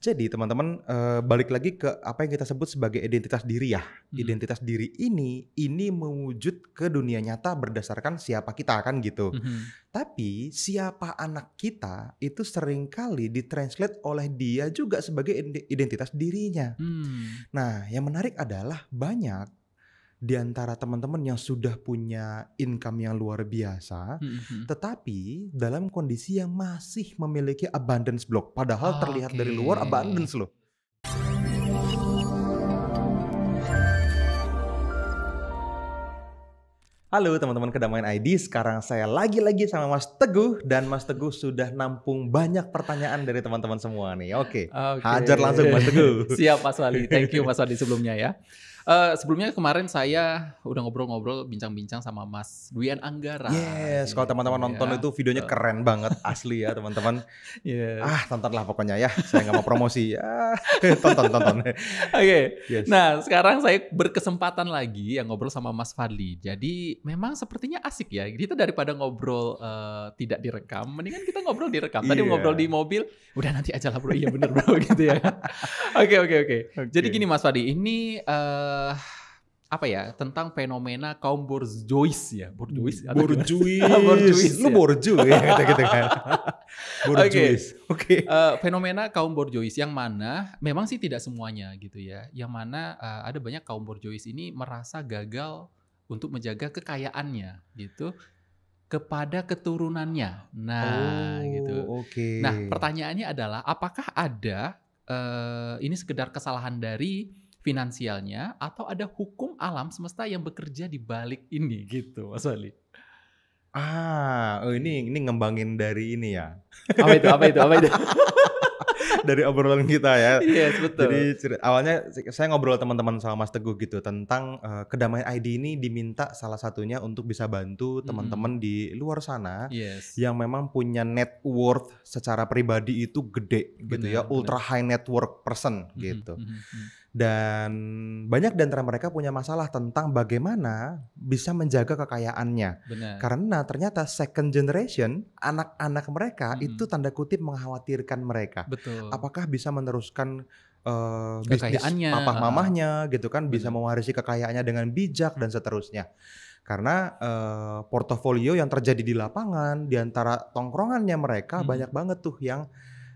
Jadi teman-teman, balik lagi ke apa yang kita sebut sebagai identitas diri ya. Mhm, Identitas diri ini mewujud ke dunia nyata berdasarkan siapa kita kan gitu. mhm. Tapi siapa anak kita itu seringkali ditranslate oleh dia juga sebagai identitas dirinya. Mmm, Nah, yang menarik adalah banyak di antara teman-teman yang sudah punya income yang luar biasa, mhm mhm. tetapi dalam kondisi yang masih memiliki abundance block. Padahal terlihat Oke. dari luar abundance loh. Halo teman-teman Kedamaian ID, sekarang saya lagi-lagi sama Mas Teguh dan Mas Teguh sudah nampung banyak pertanyaan dari teman-teman semua nih. Oke, Oke. hajar langsung Mas Teguh. Siap Mas Wali, thank you Mas Wali sebelumnya ya. Sebelumnya kemarin saya udah ngobrol-ngobrol, bincang-bincang sama Mas Dwian Anggara Yes, kalau gitu teman-teman nonton ya. itu videonya keren banget, asli ya teman-teman. Yes. Ah, tontonlah pokoknya ya, saya nggak mau promosi ya. Tonton. Oke. Yes. Nah, sekarang saya berkesempatan lagi ya ngobrol sama Mas Fadli. Jadi memang sepertinya asik ya. Kita daripada ngobrol tidak direkam, mendingan kita ngobrol direkam. Tadi ngobrol di Iya. mobil, udah nanti aja lah bro. Iya bener bro gitu ya. Oke. Jadi gini Oke. Mas Fadli, ini apa ya tentang fenomena kaum borjuis ya, borjuis atau gimana? Borjuis, Borjuis lu ya. borju ya gitu kan. Oke. Borjuis, oke. Fenomena kaum borjuis yang mana memang sih tidak semuanya gitu ya, yang mana, ada banyak kaum borjuis ini merasa gagal untuk menjaga kekayaannya gitu kepada keturunannya. Nah gitu. Oh, oke. Nah pertanyaannya adalah apakah ada, ini sekedar kesalahan dari finansialnya atau ada hukum alam semesta yang bekerja di balik ini gitu Mas Wali? Oh ini ngembangin dari ini ya, Apa itu apa itu apa itu? dari obrolan kita ya. Yes Jadi betul. awalnya saya ngobrol teman-teman sama Mas Teguh gitu tentang, Kedamaian ID ini diminta salah satunya untuk bisa bantu Mhm. teman-teman di luar sana Yes. yang memang punya net worth secara pribadi itu gede gitu ya, Benar ultra benar. high net worth person Mhm gitu. mhm mhm. Dan banyak di antara mereka punya masalah tentang bagaimana bisa menjaga kekayaannya. Benar. Karena ternyata second generation, anak-anak mereka itu Mhm. tanda kutip mengkhawatirkan mereka. Betul. Apakah bisa meneruskan, bisnis Kekayaannya papa heeh, mamahnya gitu kan, bisa benar. mewarisi kekayaannya dengan bijak dan seterusnya. Karena, portofolio yang terjadi di lapangan, di antara tongkrongannya mereka Mhm banyak banget tuh yang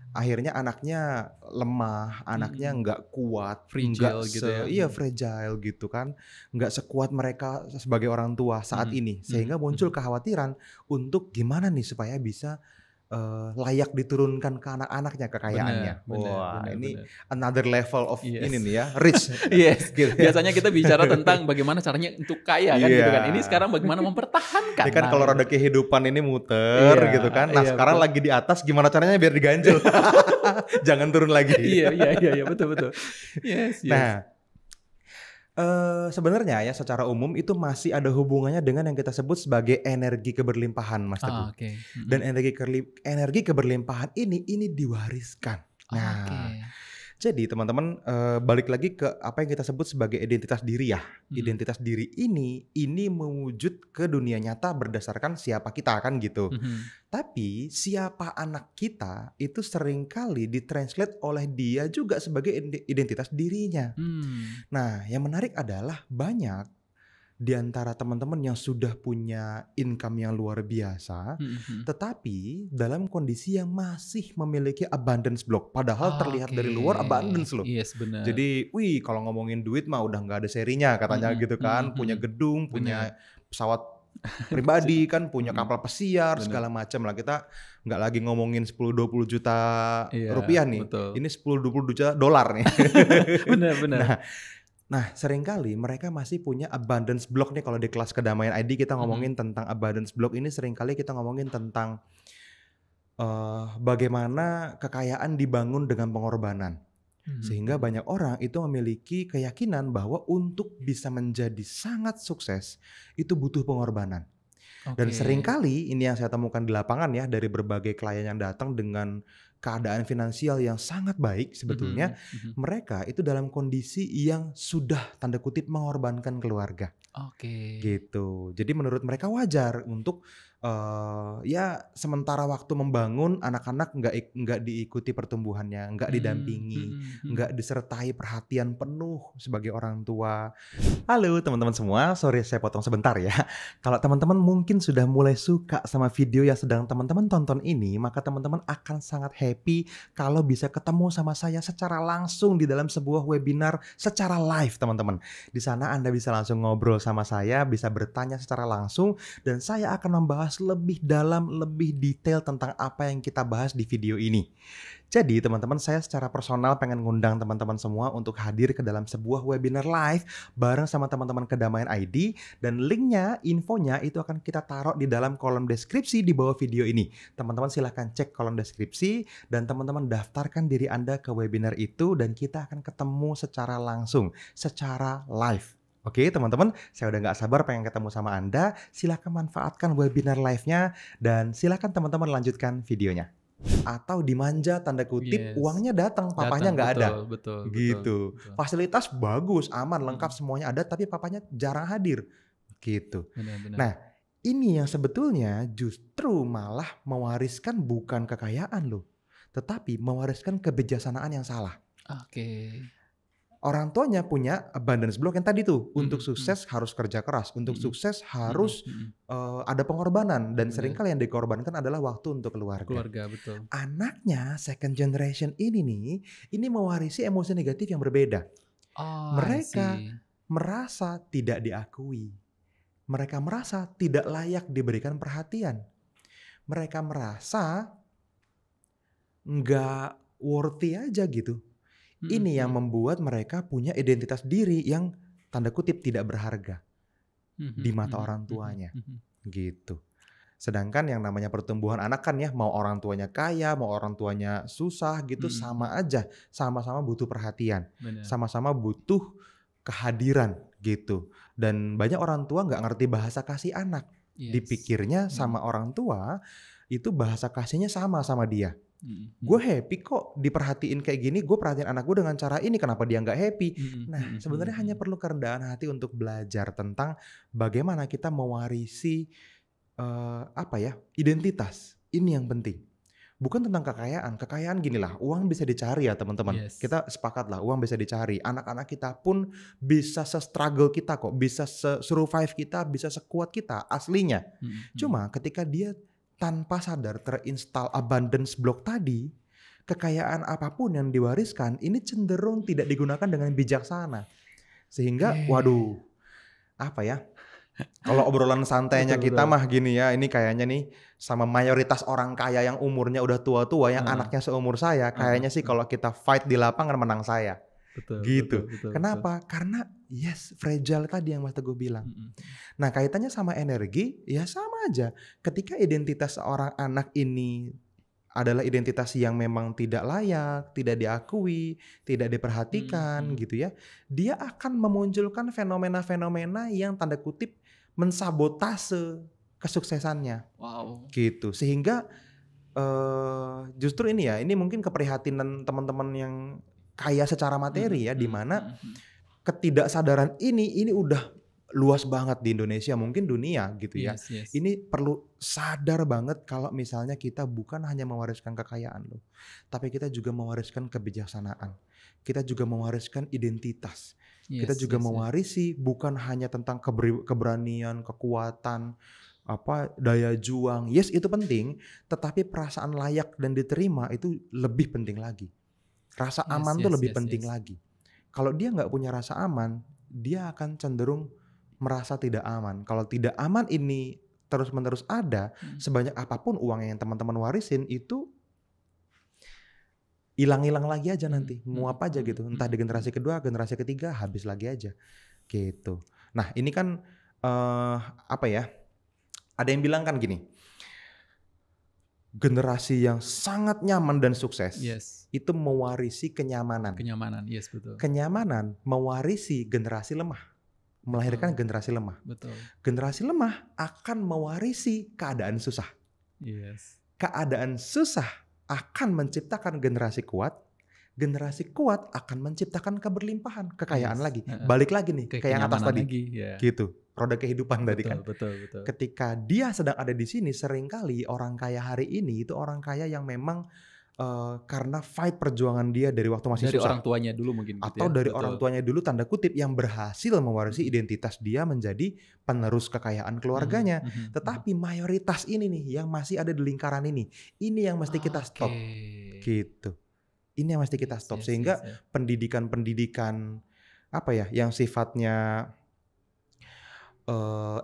akhirnya anaknya lemah, anaknya mhm. nggak kuat, nggak Fragile gitu ya, iya fragile gitu kan, nggak sekuat mereka sebagai orang tua saat mhm ini. mhm Sehingga muncul mhm. kekhawatiran untuk gimana nih supaya bisa, layak diturunkan ke anak-anaknya kekayaannya. Benar benar Wah benar ini benar. another level of ini Yes. nih ya, rich Yes, gitu ya. biasanya kita bicara tentang bagaimana caranya untuk kaya kan gitu Iya. kan, ini sekarang bagaimana Ini mempertahankan, kan nah kalau itu. roda kehidupan ini muter Iya gitu kan. Nah iya sekarang betul. lagi di atas gimana caranya biar diganjel, jangan turun lagi. Iya, betul betul. Yes yes. Nah, sebenarnya ya secara umum itu masih ada hubungannya dengan yang kita sebut sebagai energi keberlimpahan, Mas Teguh. Oke, Dan mhm. energi keberlimpahan ini diwariskan. Nah, Oke, jadi teman-teman, balik lagi ke apa yang kita sebut sebagai identitas diri ya. mhm Identitas diri ini mewujud ke dunia nyata berdasarkan siapa kita kan gitu. mhm. Tapi siapa anak kita itu seringkali ditranslate oleh dia juga sebagai identitas dirinya. Mmm, Nah, yang menarik adalah banyak di antara teman-teman yang sudah punya income yang luar biasa, mhm mhm. tetapi dalam kondisi yang masih memiliki abundance block. Padahal terlihat Oke, dari luar abundance loh. yes bener. Jadi, wih kalau ngomongin duit mah udah nggak ada serinya katanya Mhm gitu kan. Punya mhm. gedung, Bener. punya pesawat pribadi kan, punya Mhm, kapal pesiar bener. segala macam lah. Kita nggak lagi ngomongin 10-20 juta Iya, rupiah nih. betul. Ini 10-20 juta dolar nih. Bener bener. Nah, seringkali mereka masih punya abundance block nih kalau di kelas Kedamaian ID kita Mhm ngomongin tentang abundance block ini seringkali kita ngomongin tentang, bagaimana kekayaan dibangun dengan pengorbanan. mhm Sehingga mhm. banyak orang itu memiliki keyakinan bahwa untuk bisa menjadi sangat sukses, itu butuh pengorbanan. Dan Oke. seringkali ini yang saya temukan di lapangan ya, dari berbagai klien yang datang dengan keadaan finansial yang sangat baik sebetulnya, Mhm mhm. mereka itu dalam kondisi yang sudah tanda kutip mengorbankan keluarga. Oke. gitu. Jadi menurut mereka wajar untuk ya sementara waktu membangun anak-anak nggak diikuti pertumbuhannya, nggak didampingi, nggak disertai perhatian penuh sebagai orang tua. Halo teman-teman semua, sorry saya potong sebentar ya. Kalau teman-teman mungkin sudah mulai suka sama video yang sedang teman-teman tonton ini, maka teman-teman akan sangat happy kalau bisa ketemu sama saya secara langsung di dalam sebuah webinar secara live teman-teman. Di sana Anda bisa langsung ngobrol sama saya, bisa bertanya secara langsung, dan saya akan membahas lebih dalam, lebih detail tentang apa yang kita bahas di video ini. Jadi teman-teman, saya secara personal pengen ngundang teman-teman semua untuk hadir ke dalam sebuah webinar live bareng sama teman-teman Kedamaian ID, dan linknya, infonya itu akan kita taruh di dalam kolom deskripsi di bawah video ini. Teman-teman silahkan cek kolom deskripsi dan teman-teman daftarkan diri Anda ke webinar itu dan kita akan ketemu secara langsung, secara live. Oke teman-teman, saya udah gak sabar pengen ketemu sama Anda. Silahkan manfaatkan webinar live-nya dan silahkan teman-teman lanjutkan videonya. Atau dimanja tanda kutip, Yes. uangnya datang, papanya Datang, nggak ada. betul. Gitu. Fasilitas bagus, aman, lengkap, Mhm. semuanya ada, tapi papanya jarang hadir. Gitu. Benar. Nah, ini yang sebetulnya justru malah mewariskan bukan kekayaan loh, tetapi mewariskan kebijaksanaan yang salah. Oke. Orang tuanya punya abundance block yang tadi tuh, untuk Mhm. sukses harus kerja keras, untuk Mhm. sukses harus Mhm. ada pengorbanan, dan Benar. seringkali yang dikorbankan adalah waktu untuk keluarga. Keluarga, betul. Anaknya second generation ini nih, ini mewarisi emosi negatif yang berbeda. Oh, I Mereka see. merasa tidak diakui. Mereka merasa tidak layak diberikan perhatian. Mereka merasa nggak worthy aja gitu. Ini yang membuat mereka punya identitas diri yang tanda kutip tidak berharga di mata orang tuanya, gitu. Sedangkan yang namanya pertumbuhan anak kan ya, mau orang tuanya kaya, mau orang tuanya susah gitu, sama aja, sama-sama butuh perhatian, Benar. sama-sama butuh kehadiran gitu. Dan banyak orang tua nggak ngerti bahasa kasih anak, Yes. dipikirnya sama orang tua itu bahasa kasihnya sama dia. Mhm. Gue happy kok diperhatiin kayak gini, gue perhatiin anak gue dengan cara ini, kenapa dia nggak happy? Nah, sebenarnya hanya perlu kerendahan hati untuk belajar tentang bagaimana kita mewarisi identitas. Ini yang penting. Bukan tentang kekayaan. Kekayaan ginilah, uang bisa dicari ya teman-teman. Yes. Kita sepakat lah, uang bisa dicari. Anak-anak kita pun bisa se-struggle kita kok, bisa se-survive kita, bisa sekuat kita aslinya. Cuma ketika dia tanpa sadar terinstall abundance block tadi, kekayaan apapun yang diwariskan ini cenderung tidak digunakan dengan bijaksana. Sehingga waduh, apa ya? Kalau obrolan santainya kita mah gini ya, ini kayaknya nih sama mayoritas orang kaya yang umurnya udah tua-tua, yang anaknya seumur saya, kayaknya sih kalau kita fight di lapangan menang saya. Gitu. Kenapa? Karena yes, fragile tadi yang Mas Teguh bilang. Nah, kaitannya sama energi, ya sama aja. Ketika identitas seorang anak ini adalah identitas yang memang tidak layak, tidak diakui, tidak diperhatikan gitu ya, dia akan memunculkan fenomena-fenomena yang tanda kutip mensabotase kesuksesannya. Wow. Gitu. Sehingga justru ini ya, ini mungkin keprihatinan teman-teman yang kaya secara materi ya, di mana ketidaksadaran ini udah luas banget di Indonesia, mungkin dunia gitu ya. Yes. Ini perlu sadar banget kalau misalnya kita bukan hanya mewariskan kekayaan loh, tapi kita juga mewariskan kebijaksanaan. Kita juga mewariskan identitas. Kita juga mewarisi bukan hanya tentang keberanian, kekuatan, daya juang. Yes, itu penting, tetapi perasaan layak dan diterima itu lebih penting lagi. Rasa aman tuh lebih penting lagi. Kalau dia nggak punya rasa aman, dia akan cenderung merasa tidak aman. Kalau tidak aman ini terus-menerus ada, sebanyak apapun uang yang teman-teman warisin itu hilang-hilang lagi aja nanti, nguap aja gitu. Entah di generasi kedua, generasi ketiga, habis lagi aja gitu. Nah ini kan ada yang bilang kan gini, generasi yang sangat nyaman dan sukses itu mewarisi kenyamanan. Yes betul. Kenyamanan mewarisi generasi lemah, melahirkan generasi lemah. Betul. Generasi lemah akan mewarisi keadaan susah. Yes. Keadaan susah akan menciptakan generasi kuat, generasi kuat akan menciptakan keberlimpahan, kekayaan Yes. lagi. Balik lagi nih ke yang atas Kenyamanan tadi. lagi, ya. Gitu. Roda kehidupan tadi kan. Betul. Ketika dia sedang ada di sini, seringkali orang kaya hari ini itu orang kaya yang memang karena fight perjuangan dia dari waktu masih Dari susah. orang tuanya dulu mungkin gitu Atau ya. dari Betul. orang tuanya dulu tanda kutip yang berhasil mewarisi identitas dia menjadi penerus kekayaan keluarganya. Tetapi mayoritas ini nih yang masih ada di lingkaran ini yang mesti kita stop. Gitu. Ini yang mesti kita stop. Sehingga pendidikan-pendidikan apa ya yang sifatnya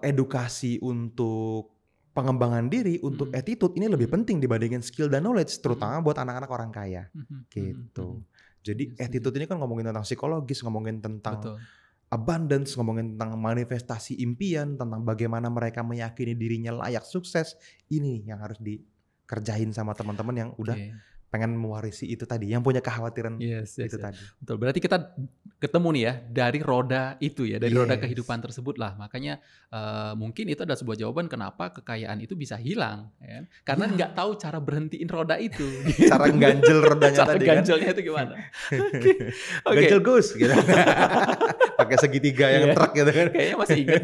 edukasi untuk pengembangan diri, untuk attitude ini lebih penting dibandingin skill dan knowledge, terutama buat anak-anak orang kaya. Gitu. Jadi attitude ini kan ngomongin tentang psikologis, ngomongin tentang abundance, ngomongin tentang manifestasi impian, tentang bagaimana mereka meyakini dirinya layak sukses. Ini yang harus dikerjain sama teman-teman yang udah pengen mewarisi itu tadi, yang punya kekhawatiran itu tadi. Betul. Berarti kita ketemu nih ya dari roda itu ya, dari roda kehidupan tersebut lah. Makanya mungkin itu adalah sebuah jawaban kenapa kekayaan itu bisa hilang, ya? Karena nggak tahu cara berhentiin roda itu. Cara ganjel rodanya cara tadi ganjelnya kan. itu gimana? Ganjel Gus gitu. Pakai segitiga yang truk gitu kan. Kayaknya masih ingat.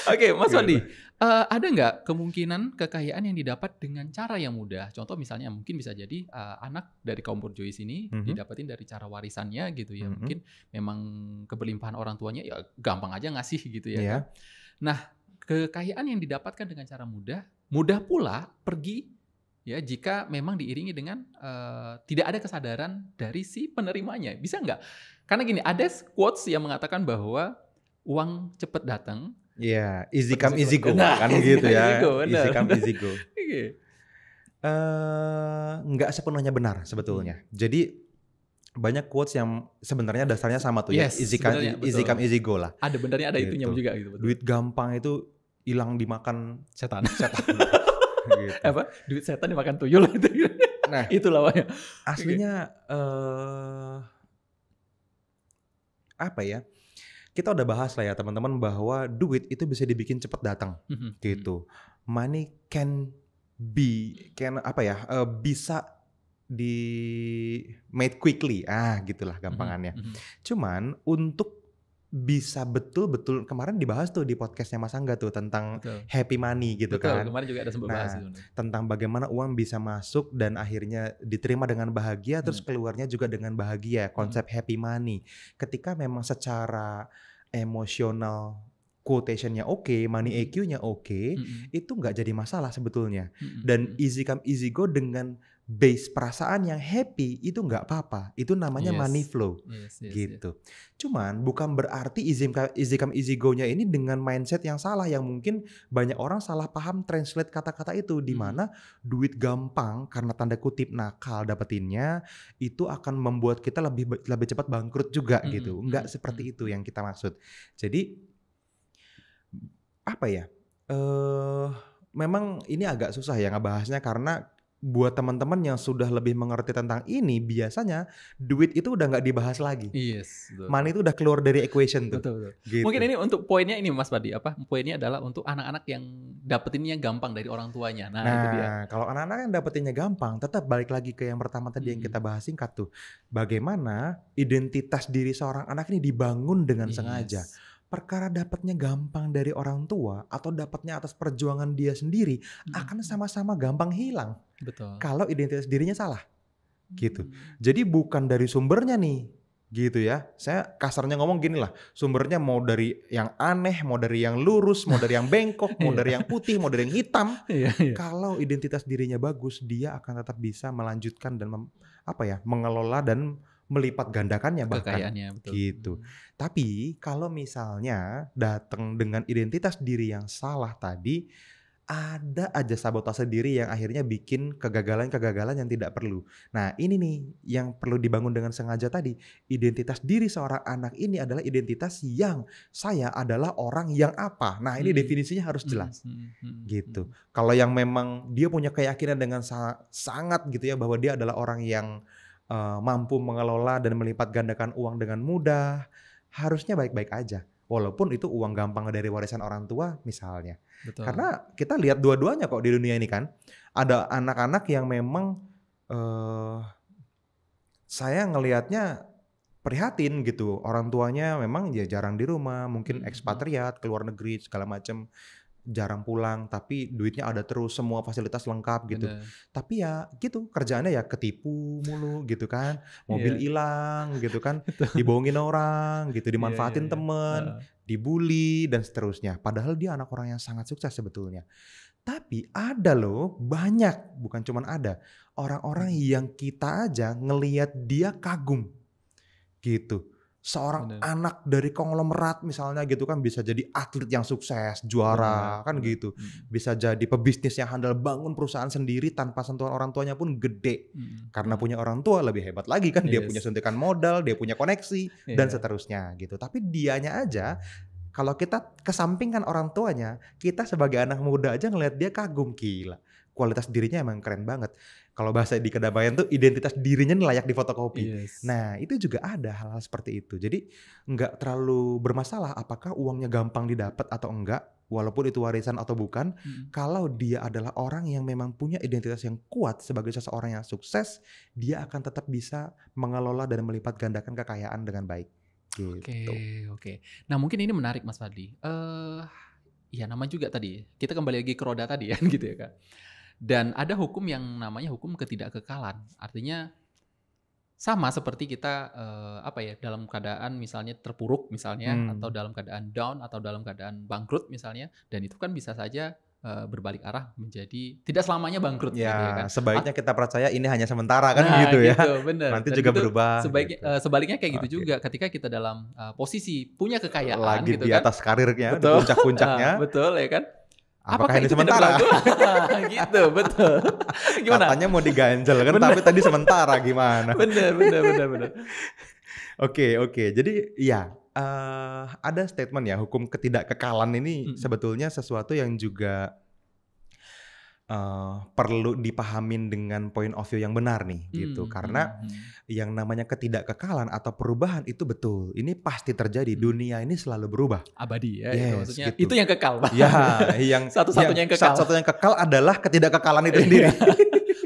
Oke, Mas Wandi. Ada nggak kemungkinan kekayaan yang didapat dengan cara yang mudah? Contoh misalnya mungkin bisa jadi anak dari kaum borjuis ini didapatin dari cara warisannya gitu ya. Mungkin memang keberlimpahan orang tuanya ya gampang aja ngasih gitu ya. Kan? Nah, kekayaan yang didapatkan dengan cara mudah pula pergi ya jika memang diiringi dengan tidak ada kesadaran dari si penerimanya. Bisa nggak? Karena gini, ada quotes yang mengatakan bahwa uang cepat datang. Iya, easy come easy go kan gitu ya. Easy come easy go. Nggak sepenuhnya benar sebetulnya. Jadi banyak quotes yang sebenarnya dasarnya sama tuh ya. Easy come easy go lah. Ada benarnya, ada gitu. itunya juga gitu. Betul. Duit gampang itu hilang dimakan setan. Gitu. Apa? Duit setan dimakan tuyul itu. Nah, itu lawannya. Aslinya apa ya? Kita udah bahas lah ya teman-teman bahwa duit itu bisa dibikin cepat datang gitu. Money bisa di made quickly. Gitulah gampangannya. Cuman untuk bisa betul-betul kemarin dibahas tuh di podcastnya Mas Angga tuh tentang happy money gitu kan. Kemarin juga ada sempat bahas itu. Tentang bagaimana uang bisa masuk dan akhirnya diterima dengan bahagia terus keluarnya juga dengan bahagia. Konsep happy money. Ketika memang secara emosional quotationnya oke, money EQ-nya oke, itu nggak jadi masalah sebetulnya. Dan easy come easy go dengan base perasaan yang happy itu nggak apa-apa. Itu namanya money flow, gitu. Cuman bukan berarti easy come easy go-nya ini dengan mindset yang salah, yang mungkin banyak orang salah paham translate kata-kata itu, di mana duit gampang karena tanda kutip nakal dapetinnya itu akan membuat kita lebih cepat bangkrut juga gitu. Nggak seperti itu yang kita maksud. Jadi apa ya? Memang ini agak susah ya ngebahasnya karena buat teman-teman yang sudah lebih mengerti tentang ini, biasanya duit itu udah nggak dibahas lagi. Money itu udah keluar dari equation tuh. Betul. Gitu. Mungkin ini untuk poinnya ini Mas Padi, poinnya adalah untuk anak-anak yang dapetinnya gampang dari orang tuanya. Nah itu dia. Kalau anak-anak yang dapetinnya gampang, tetap balik lagi ke yang pertama tadi yang kita bahas singkat tuh. Bagaimana identitas diri seorang anak ini dibangun dengan sengaja. Perkara dapatnya gampang dari orang tua atau dapatnya atas perjuangan dia sendiri akan sama-sama gampang hilang. Betul. Kalau identitas dirinya salah, gitu. Jadi bukan dari sumbernya nih, gitu ya. Saya kasarnya ngomong gini lah, sumbernya mau dari yang aneh, mau dari yang lurus, mau dari yang bengkok, mau dari yang putih, mau dari yang hitam. Kalau identitas dirinya bagus, dia akan tetap bisa melanjutkan dan mengelola dan melipat gandakannya bahkan betul. Gitu. Tapi kalau misalnya datang dengan identitas diri yang salah tadi, ada aja sabotase diri yang akhirnya bikin kegagalan-kegagalan yang tidak perlu. Nah ini nih yang perlu dibangun dengan sengaja tadi. Identitas diri seorang anak ini adalah identitas yang saya adalah orang yang apa. Nah ini definisinya harus jelas. Gitu. Kalau yang memang dia punya keyakinan dengan sangat gitu ya bahwa dia adalah orang yang mampu mengelola dan melipat gandakan uang dengan mudah, harusnya baik-baik aja. Walaupun itu uang gampang dari warisan orang tua misalnya. Betul. Karena kita lihat dua-duanya kok di dunia ini kan. Ada anak-anak yang memang saya ngelihatnya prihatin gitu. Orang tuanya memang ya jarang di rumah, mungkin ekspatriat, keluar negeri segala macam, jarang pulang, tapi duitnya ada terus, semua fasilitas lengkap gitu. Bener. Tapi ya gitu, kerjaannya ya ketipu mulu gitu kan, mobil Iya. hilang gitu kan, Betul. dibohongin orang gitu, Iya, iya, dimanfaatin iya. temen, Heeh. dibully dan seterusnya. Padahal dia anak orang yang sangat sukses sebetulnya. Tapi ada loh, banyak, bukan cuman ada, orang-orang yang kita aja ngelihat dia kagum gitu. Seorang Bener. anak dari konglomerat misalnya gitu kan bisa jadi atlet yang sukses, Bener, juara kan bener. gitu. Bisa jadi pebisnis yang handal, bangun perusahaan sendiri tanpa sentuhan orang tuanya pun gede. Karena punya orang tua lebih hebat lagi kan, dia punya Yes. suntikan modal, dia punya koneksi dan Iya. seterusnya gitu. Tapi dianya aja, kalau kita kesampingkan orang tuanya, kita sebagai anak muda aja ngelihat dia kagum, gila. Kualitas dirinya emang keren banget. Kalau bahasa di Kedamaian tuh identitas dirinya nih layak difotokopi. Yes. Nah itu juga ada hal-hal seperti itu. Jadi nggak terlalu bermasalah apakah uangnya gampang didapat atau enggak, walaupun itu warisan atau bukan. Kalau dia adalah orang yang memang punya identitas yang kuat sebagai seseorang yang sukses, dia akan tetap bisa mengelola dan melipat gandakan kekayaan dengan baik. Gitu. Oke. Nah mungkin ini menarik Mas Fadli. Ya nama juga tadi, kita kembali lagi ke roda tadi kan gitu ya Kak. Dan ada hukum yang namanya hukum ketidakkekalan. Artinya sama seperti kita dalam keadaan misalnya terpuruk misalnya, atau dalam keadaan down atau dalam keadaan bangkrut misalnya, dan itu kan bisa saja berbalik arah menjadi tidak selamanya bangkrut gitu ya kan. Sebaiknya kita percaya ini hanya sementara kan Nah, gitu ya. bener. Nanti Dan juga gitu berubah. sebaiknya gitu. sebaliknya kayak gitu Oke. juga ketika kita dalam posisi punya kekayaan Lagi gitu di kan. atas karirnya, di Betul. puncak-puncaknya. Betul ya kan. Apakah ini itu sementara? tidak berlaku? Gitu, betul. Gimana? Katanya mau diganjel kan, Bener. tapi tadi sementara gimana? Bener. Oke. Jadi ya ada statement ya, hukum ketidakkekalan ini sebetulnya sesuatu yang juga perlu dipahamin dengan point of view yang benar nih gitu. Karena yang namanya ketidakkekalan atau perubahan itu betul, ini pasti terjadi. Dunia ini selalu berubah. Abadi ya, Yes, itu maksudnya. gitu. Itu yang kekal. Ya, yang Satu-satunya yang kekal. Satu-satunya yang kekal adalah ketidakkekalan itu sendiri.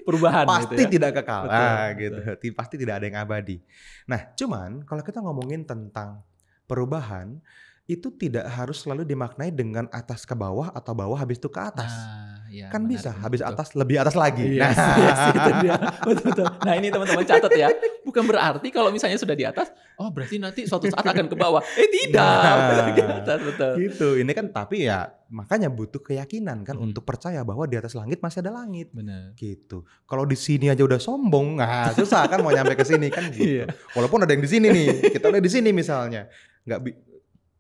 Perubahan Pasti gitu ya. tidak kekal. Betul, Gitu. Pasti tidak ada yang abadi. Nah, cuman kalau kita ngomongin tentang perubahan, itu tidak harus selalu dimaknai dengan atas ke bawah atau bawah habis itu ke atas. Nah, ya, Kan menarik, bisa betul. habis atas lebih atas lagi. Yes, itu dia. Betul. Nah ini teman-teman catat ya. Bukan berarti kalau misalnya sudah di atas, oh berarti nanti suatu saat akan ke bawah. Tidak, di atas, betul. Gitu. Ini kan tapi ya makanya butuh keyakinan kan untuk percaya bahwa di atas langit masih ada langit. Benar. Gitu. Kalau di sini aja udah sombong, susah kan mau nyampe ke sini kan gitu. Iya. Walaupun ada yang di sini nih, kita udah di sini misalnya.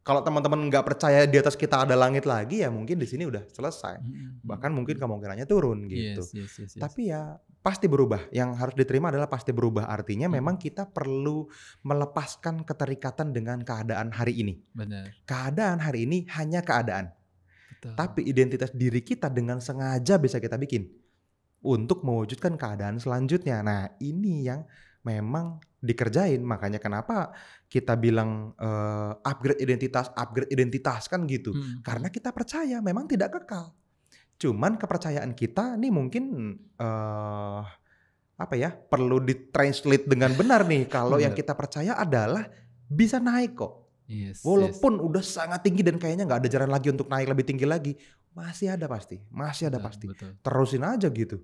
Kalau teman-teman nggak percaya di atas kita ada langit lagi, ya mungkin di sini udah selesai. Bahkan mungkin kemungkinannya turun gitu. Yes. Tapi ya pasti berubah. Yang harus diterima adalah pasti berubah. Artinya memang kita perlu melepaskan keterikatan dengan keadaan hari ini. Benar. Keadaan hari ini hanya keadaan. Betul. Tapi identitas diri kita dengan sengaja bisa kita bikin untuk mewujudkan keadaan selanjutnya. Nah ini yang memang dikerjain. Makanya kenapa kita bilang upgrade identitas kan gitu. Karena kita percaya memang tidak kekal. Cuman kepercayaan kita nih mungkin perlu ditranslate dengan benar nih. Kalau yang kita percaya adalah bisa naik kok. Yes. Walaupun udah sangat tinggi dan kayaknya nggak ada jalan lagi untuk naik lebih tinggi lagi, masih ada pasti. Betul. Terusin aja gitu.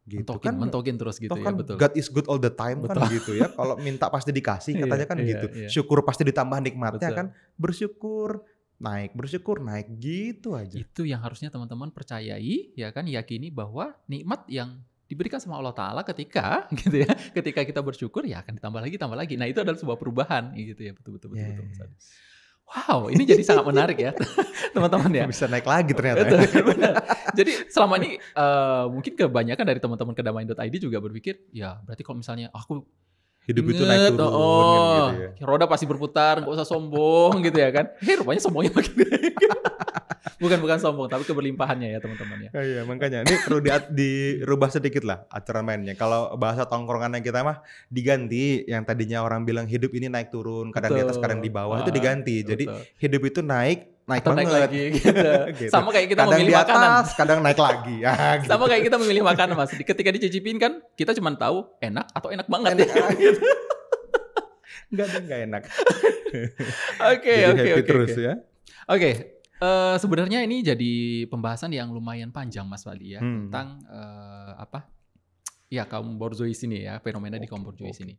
Mentokin terus gitu ya, kan betul. God is good all the time kan gitu ya. Kalau minta pasti dikasih katanya kan gitu. Iya. Syukur pasti ditambah nikmatnya Betul. kan. Bersyukur naik gitu aja. Itu yang harusnya teman-teman percayai ya kan, yakini bahwa nikmat yang diberikan sama Allah Ta'ala ketika gitu ya, ketika kita bersyukur ya akan ditambah lagi. Nah itu adalah sebuah perubahan gitu ya, betul. Wow, ini jadi sangat menarik ya teman-teman ya. Bisa naik lagi ternyata. Benar. Jadi selama ini mungkin kebanyakan dari teman-teman kedamaian.id juga berpikir, ya berarti kalau misalnya aku Hidup itu naik turun gitu ya. Roda pasti berputar, gak usah sombong gitu ya kan. Rupanya sombongnya makin naik. Bukan sombong, tapi keberlimpahannya ya teman-teman ya. Iya, makanya ini perlu dirubah sedikit lah aturan mainnya. Kalau bahasa tongkrongannya kita mah diganti, yang tadinya orang bilang hidup ini naik turun, kadang di atas kadang di bawah, itu diganti. Jadi hidup itu naik atau banget. Naik lagi gitu. Gitu. Sama kayak kita kadang memilih di atas, makanan. kadang naik lagi. Gitu. Sama kayak kita memilih makanan Mas. Ketika dicicipin kan kita cuma tahu enak atau enak banget. Gitu. Nggak ada yang nggak enak. Oke, Jadi oke, happy oke, terus oke. ya. Oke, sebenarnya ini jadi pembahasan yang lumayan panjang Mas Fadli ya, tentang apa? Ya kaum borzois ini ya, fenomena di kaum borzois ini.